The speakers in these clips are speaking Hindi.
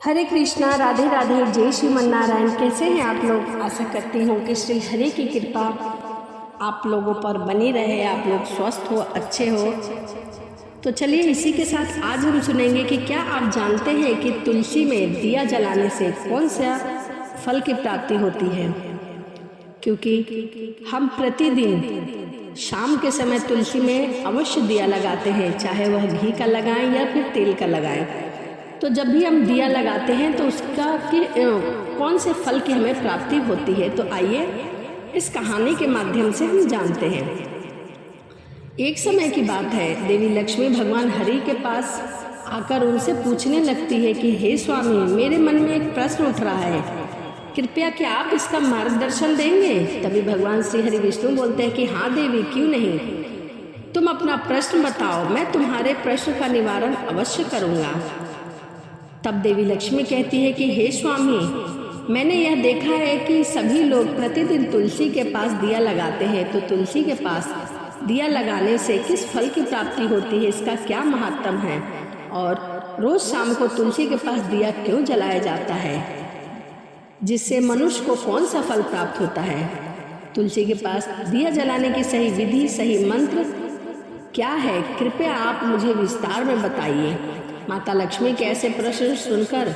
हरे कृष्णा, राधे राधे, जय श्रीमन नारायण। कैसे हैं आप लोग? आशा करती हूँ कि श्री हरि की कृपा आप लोगों पर बनी रहे, आप लोग स्वस्थ हो, अच्छे हो। तो चलिए इसी के साथ आज हम सुनेंगे कि क्या आप जानते हैं कि तुलसी में दिया जलाने से कौन सा फल की प्राप्ति होती है। क्योंकि हम प्रतिदिन शाम के समय तुलसी में अवश्य दिया लगाते हैं, चाहे वह घी का लगाएं या फिर तेल का लगाएं। तो जब भी हम दिया लगाते हैं तो उसका कौन से फल की हमें प्राप्ति होती है, तो आइए इस कहानी के माध्यम से हम जानते हैं। एक समय की बात है, देवी लक्ष्मी भगवान हरि के पास आकर उनसे पूछने लगती है कि हे स्वामी, मेरे मन में एक प्रश्न उठ रहा है, कृपया क्या आप इसका मार्गदर्शन देंगे। तभी भगवान श्री हरि विष्णु बोलते हैं कि हाँ देवी, क्यों नहीं, तुम अपना प्रश्न बताओ, मैं तुम्हारे प्रश्न का निवारण अवश्य करूँगा। तब देवी लक्ष्मी कहती है कि हे स्वामी, मैंने यह देखा है कि सभी लोग प्रतिदिन तुलसी के पास दिया लगाते हैं, तो तुलसी के पास दिया लगाने से किस फल की प्राप्ति होती है, इसका क्या महत्व है, और रोज शाम को तुलसी के पास दिया क्यों जलाया जाता है, जिससे मनुष्य को कौन सा फल प्राप्त होता है। तुलसी के पास दिया जलाने की सही विधि, सही मंत्र क्या है, कृपया आप मुझे विस्तार में बताइए। माता लक्ष्मी के ऐसे प्रश्न सुनकर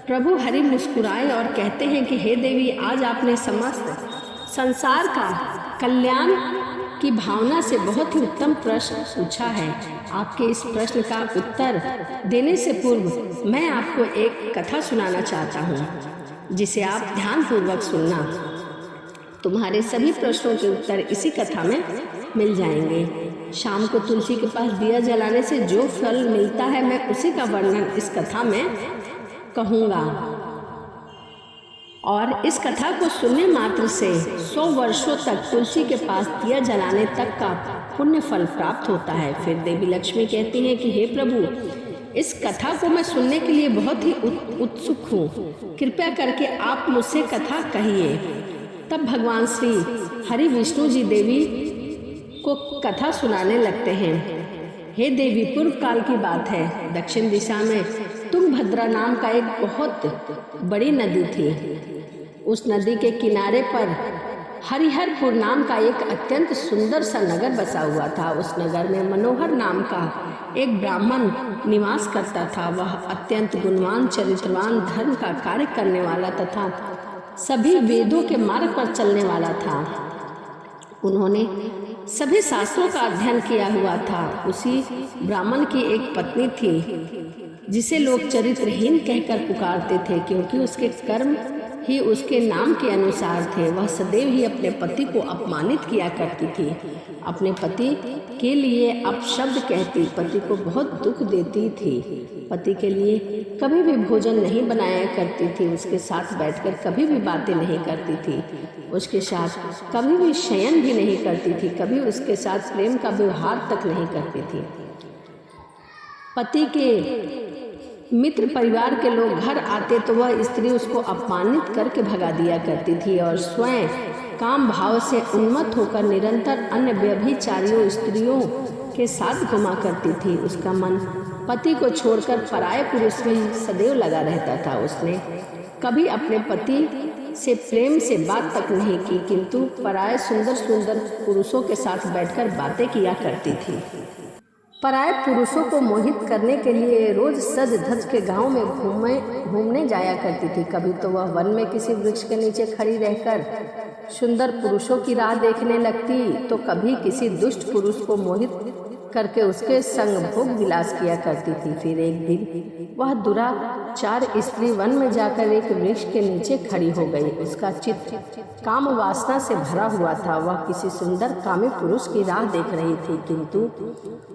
प्रभु हरि मुस्कुराए और कहते हैं कि हे देवी, आज आपने समस्त संसार का कल्याण की भावना से बहुत ही उत्तम प्रश्न पूछा है। आपके इस प्रश्न का उत्तर देने से पूर्व मैं आपको एक कथा सुनाना चाहता हूँ, जिसे आप ध्यानपूर्वक सुनना। तुम्हारे सभी प्रश्नों के उत्तर इसी कथा में मिल जाएंगे। शाम को तुलसी के पास दिया जलाने से जो फल मिलता है, मैं उसी का वर्णन इस कथा में कहूँगा। और इस कथा को सुनने मात्र से 100 वर्षों तक तुलसी के पास दिया जलाने तक का पुण्य फल प्राप्त होता है। फिर देवी लक्ष्मी कहती हैं कि हे प्रभु, इस कथा को मैं सुनने के लिए बहुत ही उत्सुक हूँ, कृपया करके आप मुझसे कथा कहिए। तब भगवान श्री हरि विष्णु जी देवी को कथा सुनाने लगते हैं। हे देवी, पूर्व काल की बात है, दक्षिण दिशा में तुंगभद्रा नाम का एक बहुत बड़ी नदी थी। उस नदी के किनारे पर हरिहरपुर नाम का एक अत्यंत सुंदर सा नगर बसा हुआ था। उस नगर में मनोहर नाम का एक ब्राह्मण निवास करता था। वह अत्यंत गुणवान, चरित्रवान, धर्म का कार्य करने वाला तथा सभी वेदों के मार्ग पर चलने वाला था। उन्होंने सभी शास्त्रों का अध्ययन किया हुआ था। उसी ब्राह्मण की एक पत्नी थी, जिसे लोग चरित्रहीन कहकर पुकारते थे, क्योंकि उसके कर्म ही उसके नाम के अनुसार थे। वह सदैव ही अपने पति को अपमानित किया करती थी, अपने पति के लिए अपशब्द कहती, पति को बहुत दुख देती थी, पति के लिए कभी भी भोजन नहीं बनाया करती थी, उसके साथ बैठकर कभी भी बातें नहीं करती थी, उसके साथ कभी भी शयन भी नहीं करती थी, कभी उसके साथ प्रेम का व्यवहार तक नहीं करती थी। पति के मित्र परिवार के लोग घर आते तो वह स्त्री उसको अपमानित करके भगा दिया करती थी और स्वयं काम भाव से उन्मत्त होकर निरंतर अन्य व्यभिचारियों स्त्रियों के साथ घुमा करती थी। उसका मन पति को छोड़कर पराये पुरुष में सदैव लगा रहता था। उसने कभी अपने पति से प्रेम से बात तक नहीं की, किंतु पराये सुंदर सुंदर पुरुषों के साथ बैठकर बातें किया करती थी। पराये पुरुषों को मोहित करने के लिए रोज सज धज के गांव में घूमने जाया करती थी। कभी तो वह वन में किसी वृक्ष के नीचे खड़ी रहकर सुंदर पुरुषों की राह देखने लगती, तो कभी किसी दुष्ट पुरुष को मोहित करके उसके संग भोग विलास किया करती थी। फिर एक दिन वह दुराचार स्त्री वन में जाकर एक वृक्ष के नीचे खड़ी हो गई। उसका चित्त काम वासना से भरा हुआ था। वह किसी सुंदर कामी पुरुष की राह देख रही थी, किंतु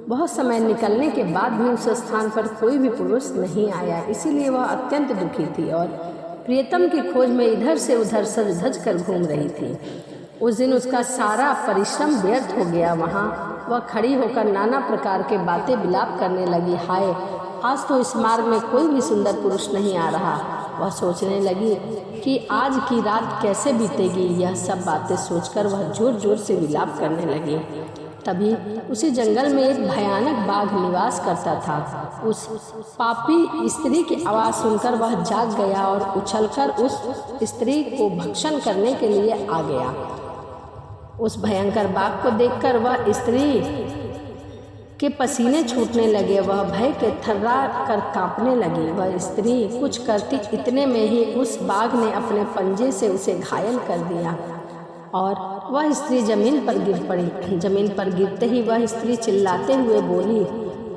बहुत समय निकलने के बाद भी उस स्थान पर कोई भी पुरुष नहीं आया। इसीलिए वह अत्यंत दुखी थी और प्रियतम की खोज में इधर से उधर सज धज कर घूम रही थी। उस दिन उसका सारा परिश्रम व्यर्थ हो गया। वहाँ वह खड़ी होकर नाना प्रकार के बातें विलाप करने लगी। हाय, आज तो इस मार्ग में कोई भी सुंदर पुरुष नहीं आ रहा। वह सोचने लगी कि आज की रात कैसे बीतेगी। यह सब बातें सोचकर वह जोर जोर से विलाप करने लगी। तभी उसी जंगल में एक भयानक बाघ निवास करता था। उस पापी स्त्री की आवाज़ सुनकर वह जाग गया और उछलकर उस स्त्री को भक्षण करने के लिए आ गया। उस भयंकर बाघ को देखकर वह स्त्री के पसीने छूटने लगे। वह भय के थर्रा कर कांपने लगी। वह स्त्री कुछ करती इतने में ही उस बाघ ने अपने पंजे से उसे घायल कर दिया और वह स्त्री जमीन पर गिर पड़ी। जमीन पर गिरते ही वह स्त्री चिल्लाते हुए बोली,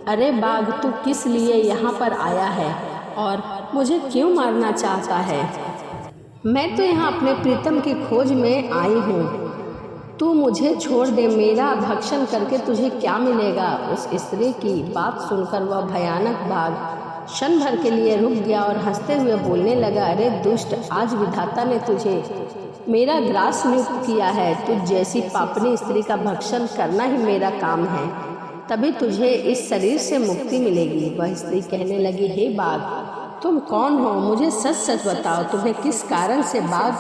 अरे बाघ, तू किस लिए यहाँ पर आया है और मुझे क्यों मारना चाहता है? मैं तो यहाँ अपने प्रीतम की खोज में आई हूँ। तू मुझे छोड़ दे, मेरा भक्षण करके तुझे क्या मिलेगा? उस स्त्री की बात सुनकर वह भयानक बाघ क्षण भर के लिए रुक गया और हंसते हुए बोलने लगा, अरे दुष्ट, आज विधाता ने तुझे मेरा ग्रास नियुक्त किया है। तुझ जैसी पापनी स्त्री का भक्षण करना ही मेरा काम है, तभी तुझे इस शरीर से मुक्ति मिलेगी। वह स्त्री कहने लगी, हे बाघ, तुम कौन हो? मुझे सच सच बताओ, तुम्हें किस कारण से बाघ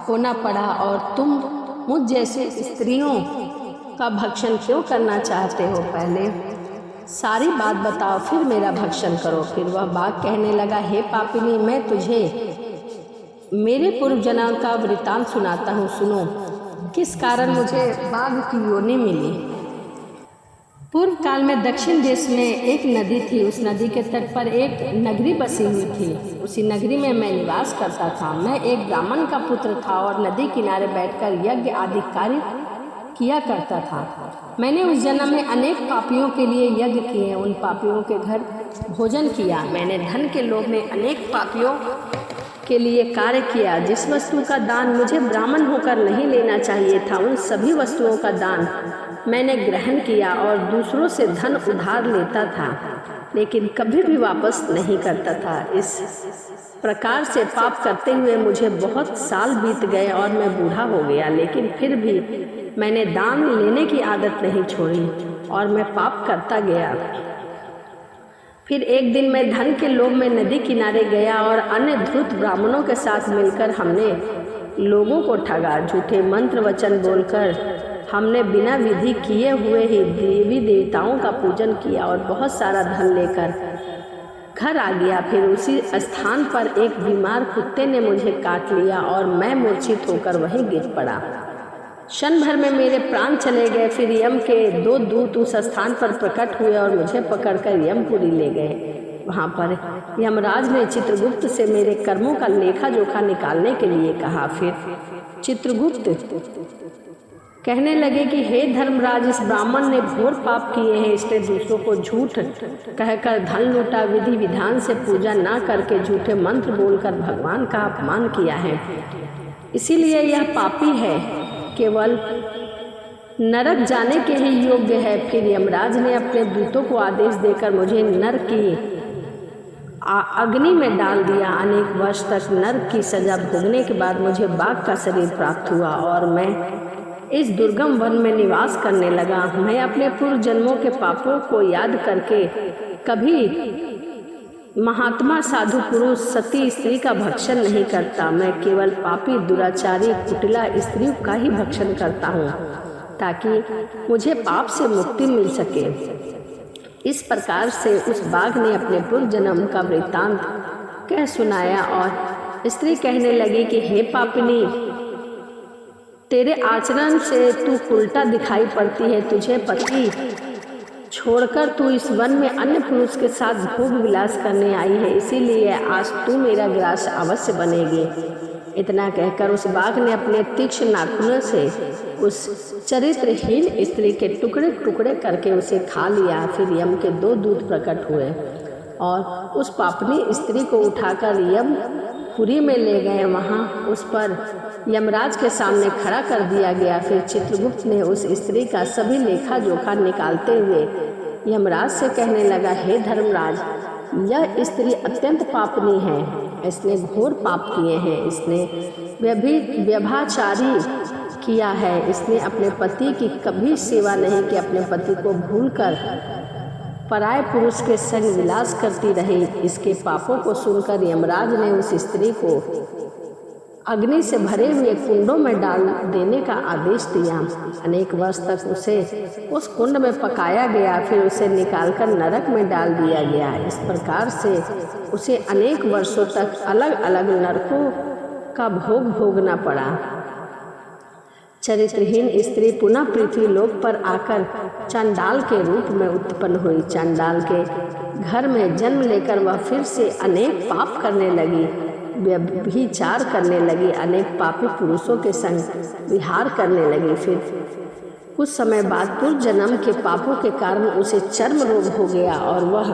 होना पड़ा और तुम मुझ जैसे स्त्रियों का भक्षण क्यों करना चाहते हो? पहले सारी बात बताओ, फिर मेरा भक्षण करो। फिर वह बाघ कहने लगा, हे पापिनी, मैं तुझे मेरे पूर्व जन्म का वृतांत सुनाता हूँ, सुनो। किस कारण मुझे बाघ की योनि मिली। पूर्व काल में दक्षिण देश में एक नदी थी। उस नदी के तट पर एक नगरी बसी हुई थी। उसी नगरी में मैं निवास करता था। मैं एक ब्राह्मण का पुत्र था और नदी किनारे बैठकर यज्ञ आदि कार्य किया करता था। मैंने उस जन्म में अनेक पापियों के लिए यज्ञ किए, उन पापियों के घर भोजन किया। मैंने धन के लोभ में अनेक पापियों के लिए कार्य किया। जिस वस्तु का दान मुझे ब्राह्मण होकर नहीं लेना चाहिए था, उन सभी वस्तुओं का दान मैंने ग्रहण किया और दूसरों से धन उधार लेता था, लेकिन कभी भी वापस नहीं करता था। इस प्रकार से पाप करते हुए मुझे बहुत साल बीत गए और मैं बूढ़ा हो गया, लेकिन फिर भी मैंने दान लेने की आदत नहीं छोड़ी और मैं पाप करता गया। फिर एक दिन मैं धन के लोभ में नदी किनारे गया और अन्य धूर्त ब्राह्मणों के साथ मिलकर हमने लोगों को ठगा। झूठे मंत्र वचन बोलकर हमने बिना विधि किए हुए ही देवी देवताओं का पूजन किया और बहुत सारा धन लेकर घर आ गया। फिर उसी स्थान पर एक बीमार कुत्ते ने मुझे काट लिया और मैं मूर्छित होकर वहीं गिर पड़ा। क्षण भर में मेरे प्राण चले गए। फिर यम के 2 दूत उस स्थान पर प्रकट हुए और मुझे पकड़कर यमपुरी ले गए। वहाँ पर यमराज ने चित्रगुप्त से मेरे कर्मों का लेखा जोखा निकालने के लिए कहा। फिर चित्रगुप्त कहने लगे कि हे धर्मराज, इस ब्राह्मण ने घोर पाप किए हैं। इसने दूसरों को झूठ कहकर धन लूटा, विधि विधान से पूजा ना करके झूठे मंत्र बोलकर भगवान का अपमान किया है, इसीलिए यह पापी है, केवल नरक जाने के ही योग्य है। फिर यमराज ने अपने दूतों को आदेश देकर मुझे नरक की अग्नि में डाल दिया। अनेक वर्ष तक नरक की सजा भोगने के बाद मुझे बाघ का शरीर प्राप्त हुआ और मैं इस दुर्गम वन में निवास करने लगा। मैं अपने पूर्व जन्मों के पापों को याद करके कभी महात्मा, साधु पुरुष, सती स्त्री का भक्षण नहीं करता। मैं केवल पापी, दुराचारी, कुटिला स्त्रियों का ही भक्षण करता हूँ, ताकि मुझे पाप से मुक्ति मिल सके। इस प्रकार से उस बाघ ने अपने पूर्व जन्म का वृत्तांत कह सुनाया और स्त्री कहने लगी कि हे पापिनी, तेरे आचरण से तू उल्टा दिखाई पड़ती है। तुझे पति छोड़कर तू इस वन में अन्य पुरुष के साथ भोग विलास करने आई है, इसीलिए आज तू मेरा ग्रास अवश्य बनेगी। इतना कहकर उस बाघ ने अपने तीक्ष्ण नाखूनों से उस चरित्रहीन स्त्री के टुकड़े टुकड़े करके उसे खा लिया। फिर यम के 2 दूत प्रकट हुए और उस पापनी स्त्री को उठाकर यमपुरी में ले गए। वहाँ उस पर यमराज के सामने खड़ा कर दिया गया। फिर चित्रगुप्त ने उस स्त्री का सभी लेखा जोखा निकालते हुए यमराज से कहने लगा, हे धर्मराज, यह स्त्री अत्यंत पापनी है। इसने घोर पाप किए हैं। इसने व्यभिचारी किया है। इसने अपने पति की कभी सेवा नहीं की। अपने पति को भूलकर पराये पुरुष के संग विलास करती रही। इसके पापों को सुनकर यमराज ने उस स्त्री को अग्नि से भरे हुए कुंडों में डाल देने का आदेश दिया। अनेक वर्ष तक उसे उस कुंड में पकाया गया, फिर उसे निकालकर नरक में डाल दिया गया। इस प्रकार से उसे अनेक वर्षों तक अलग अलग नरकों का भोग भोगना पड़ा। चरित्रहीन स्त्री पुनः पृथ्वी लोक पर आकर चांडाल के रूप में उत्पन्न हुई। चांडाल के घर में जन्म लेकर वह फिर से अनेक पाप करने लगी, व्यभिचार करने लगी, अनेक पापी पुरुषों के संग विहार करने लगी। फिर कुछ समय बाद पूर्व जन्म के पापों के कारण उसे चर्म रोग हो गया और वह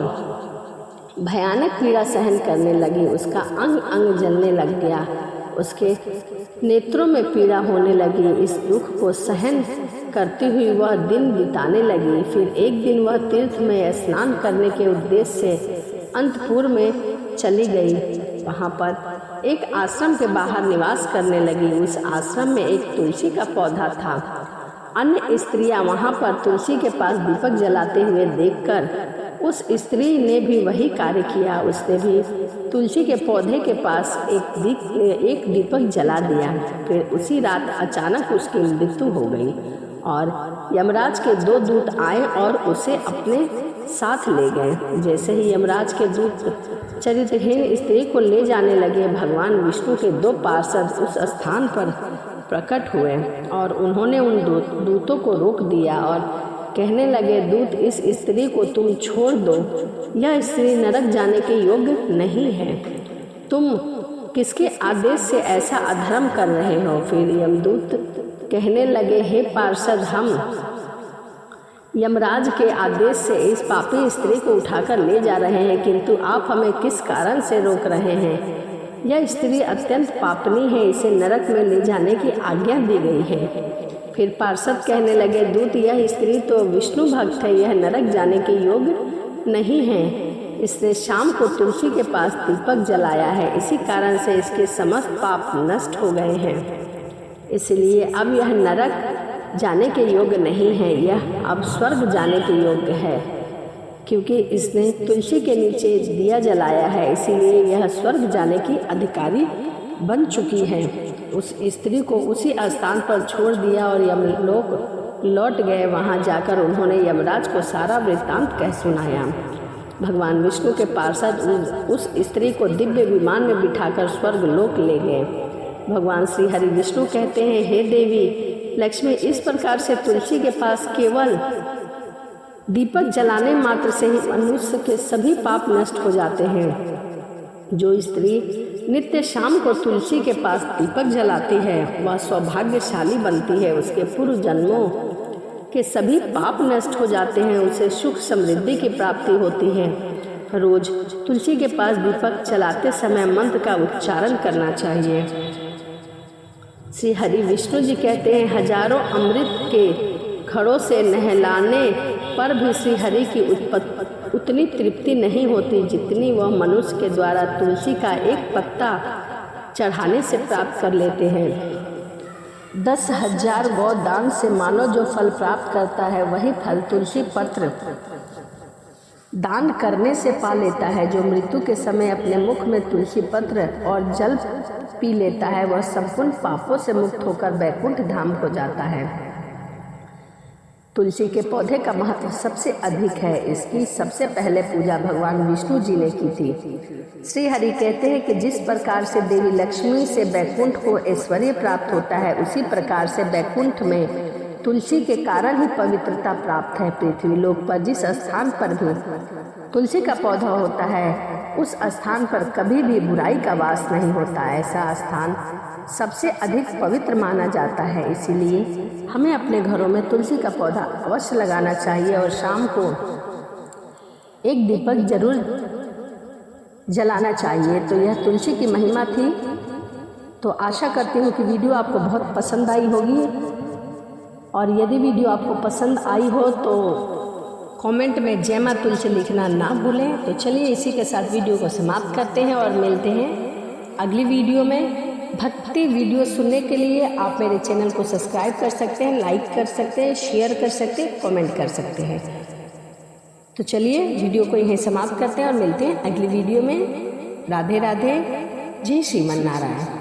भयानक पीड़ा सहन करने लगी। उसका अंग अंग जलने लग गया, उसके नेत्रों में पीड़ा होने लगी। इस दुख को सहन करती हुई वह दिन बिताने लगी। फिर एक दिन वह तीर्थ में स्नान करने के उद्देश्य से अंतपुर में चली गई। वहाँ पर एक आश्रम के बाहर निवास करने लगी। उस आश्रम में एक तुलसी का पौधा था। अन्य स्त्रियां वहाँ पर तुलसी के पास दीपक जलाते हुए देखकर उस स्त्री ने भी वही कार्य किया। उसने भी तुलसी के पौधे के पास एक दीपक जला दिया। फिर उसी रात अचानक उसकी मृत्यु हो गई और यमराज के 2 दूत आए और उसे अपने साथ ले गए। जैसे ही यमराज के दूत चरित्रहीन स्त्री को ले जाने लगे, भगवान विष्णु के 2 पार्षद उस स्थान पर प्रकट हुए और उन्होंने उन दूतों को रोक दिया और कहने लगे, दूत, इस स्त्री को तुम छोड़ दो, यह स्त्री नरक जाने के योग्य नहीं है। तुम किसके आदेश से ऐसा अधर्म कर रहे हो? फिर यमदूत कहने लगे, हे पार्षद, हम यमराज के आदेश से इस पापी स्त्री को उठाकर ले जा रहे हैं, किंतु आप हमें किस कारण से रोक रहे हैं? यह स्त्री अत्यंत पापनी है, इसे नरक में ले जाने की आज्ञा दी गई है। फिर पार्षद कहने लगे, दूत, यह स्त्री तो विष्णु भक्त है, यह नरक जाने के योग्य नहीं है। इसने शाम को तुलसी के पास दीपक जलाया है, इसी कारण से इसके समस्त पाप नष्ट हो गए हैं। इसलिए अब यह नरक जाने के योग्य नहीं है, यह अब स्वर्ग जाने के योग्य है। क्योंकि इसने तुलसी के नीचे दिया जलाया है, इसीलिए यह स्वर्ग जाने की अधिकारी बन चुकी है। उस स्त्री को उसी स्थान पर छोड़ दिया और यमलोक लौट गए। वहां जाकर उन्होंने यमराज को सारा वृत्तांत कह सुनाया। भगवान विष्णु के पार्षद उस स्त्री को दिव्य विमान में बिठाकर स्वर्ग लोक ले गए। भगवान श्री हरि विष्णु कहते हैं, हे देवी लक्ष्मी, इस प्रकार से तुलसी के पास केवल दीपक जलाने मात्र से ही मनुष्य के सभी पाप नष्ट हो जाते हैं। जो स्त्री नित्य शाम को तुलसी के पास दीपक जलाती है, वह सौभाग्यशाली बनती है। उसके पूर्व जन्मों के सभी पाप नष्ट हो जाते हैं, उसे सुख समृद्धि की प्राप्ति होती है। रोज तुलसी के पास दीपक जलाते समय मंत्र का उच्चारण करना चाहिए। श्री हरि विष्णु जी कहते हैं, हजारों अमृत के घड़ों से नहलाने पर भी श्री हरि की उतनी तृप्ति नहीं होती जितनी वह मनुष्य के द्वारा तुलसी का एक पत्ता चढ़ाने से प्राप्त कर लेते हैं। 10,000 गौ दान से मानो जो फल प्राप्त करता है, वही फल तुलसी पत्र दान करने से पा लेता है। जो मृत्यु के समय अपने मुख में तुलसी पत्र और जल पी लेता है, वह संपूर्ण पापों से मुक्त होकर वैकुंठ धाम को जाता है। तुलसी के पौधे का महत्व सबसे अधिक है। इसकी सबसे पहले पूजा भगवान विष्णु जी ने की थी। श्री हरि कहते हैं कि जिस प्रकार से देवी लक्ष्मी से वैकुंठ को ऐश्वर्य प्राप्त होता है, उसी प्रकार से वैकुंठ में तुलसी के कारण ही पवित्रता प्राप्त है। पृथ्वी लोक पर जिस स्थान पर भी तुलसी का पौधा होता है, उस स्थान पर कभी भी बुराई का वास नहीं होता। ऐसा स्थान सबसे अधिक पवित्र माना जाता है। इसीलिए हमें अपने घरों में तुलसी का पौधा अवश्य लगाना चाहिए और शाम को एक दीपक जरूर जलाना चाहिए। तो यह तुलसी की महिमा थी। तो आशा करती हूँ कि वीडियो आपको बहुत पसंद आई होगी, और यदि वीडियो आपको पसंद आई हो तो कमेंट में जय मां तुलसी लिखना ना भूलें। तो चलिए इसी के साथ वीडियो को समाप्त करते हैं और मिलते हैं अगली वीडियो में। भक्ति वीडियो सुनने के लिए आप मेरे चैनल को सब्सक्राइब कर सकते हैं, लाइक कर सकते हैं, शेयर कर सकते हैं, कमेंट कर सकते हैं। तो चलिए वीडियो को यहीं समाप्त करते हैं और मिलते हैं अगली वीडियो में। राधे राधे, जय श्रीमन नारायण।